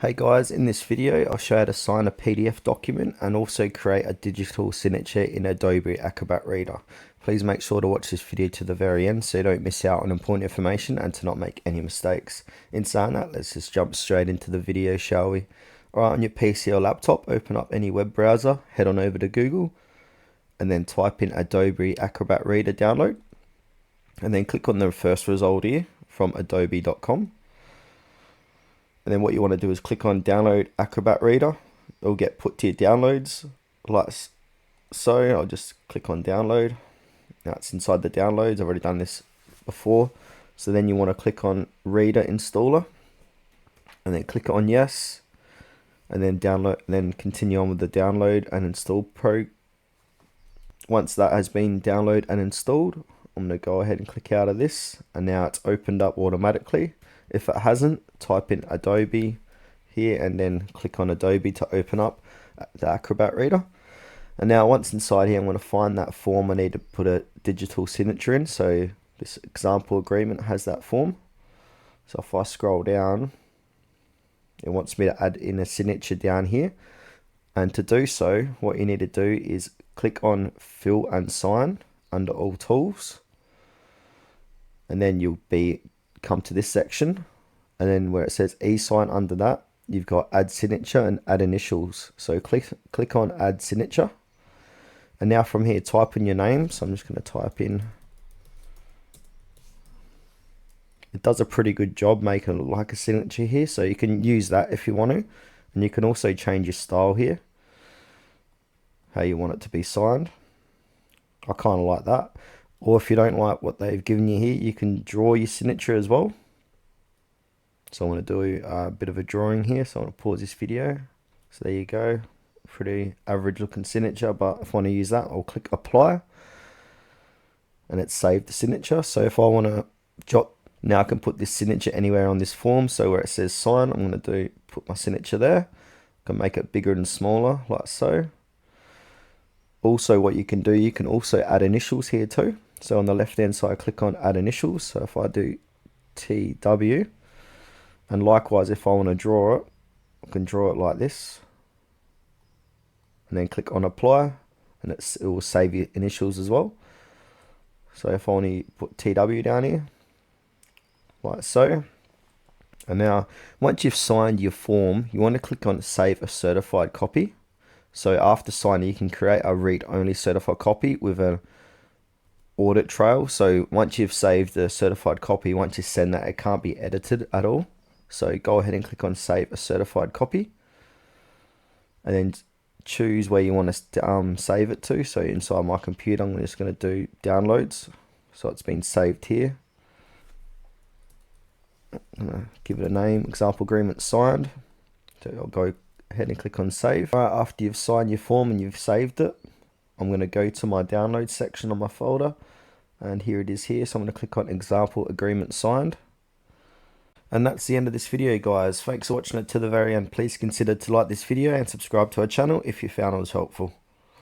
Hey guys, in this video I'll show you how to sign a PDF document and also create a digital signature in Adobe Acrobat Reader. Please make sure to watch this video to the very end so you don't miss out on important information and to not make any mistakes. In saying that, let's just jump straight into the video, shall we? Alright, on your PC or laptop, open up any web browser, head on over to Google and then type in Adobe Acrobat Reader download and then click on the first result here from adobe.com. And then what you want to do is click on download Acrobat Reader. It'll get put to your downloads like so. I'll just click on download. Now it's inside the downloads. I've already done this before. So then you want to click on Reader Installer and then click on yes. And then download, and then continue on with the download and install pro. Once that has been downloaded and installed, I'm going to go ahead and click out of this. And now it's opened up automatically. If it hasn't, type in Adobe here and then click on Adobe to open up the Acrobat Reader. And now once inside here, I'm going to find that form I need to put a digital signature in. So this example agreement has that form. So if I scroll down, it wants me to add in a signature down here. And to do so, what you need to do is click on Fill and Sign under All Tools. And then you'll come to this section, and then where it says e-sign under that, you've got add signature and add initials. So click on add signature, and now from here type in your name. So I'm just going to type in. It does a pretty good job making it look like a signature here, so you can use that if you want to, and you can also change your style here, how you want it to be signed. I kind of like that. Or if you don't like what they've given you here, you can draw your signature as well. So I'm going to do a bit of a drawing here. So I'm going to pause this video. So there you go. Pretty average looking signature. But if I want to use that, I'll click apply. And it's saved the signature. So if I want to jot, now I can put this signature anywhere on this form. So where it says sign, I'm going to put my signature there. I can make it bigger and smaller like so. Also what you can do, you can also add initials here too. So on the left hand side, click on add initials. So if I do TW, and likewise if I want to draw it, I can draw it like this. And then click on apply, and it will save your initials as well. So if I want to put TW down here, like so. And now once you've signed your form, you want to click on save a certified copy. So after signing, you can create a read-only certified copy with an audit trail. So once you've saved the certified copy, once you send that, it can't be edited at all. So go ahead and click on save a certified copy. And then choose where you want to save it to. So inside my computer, I'm just going to do downloads. So it's been saved here. I'm going to give it a name, example agreement signed. So I'll go ahead and click on save. Right, after you've signed your form and you've saved it, I'm going to go to my download section on my folder, and here it is here. So I'm going to click on example agreement signed. And that's the end of this video, guys. Thanks for watching it to the very end. Please consider to like this video and subscribe to our channel if you found it was helpful.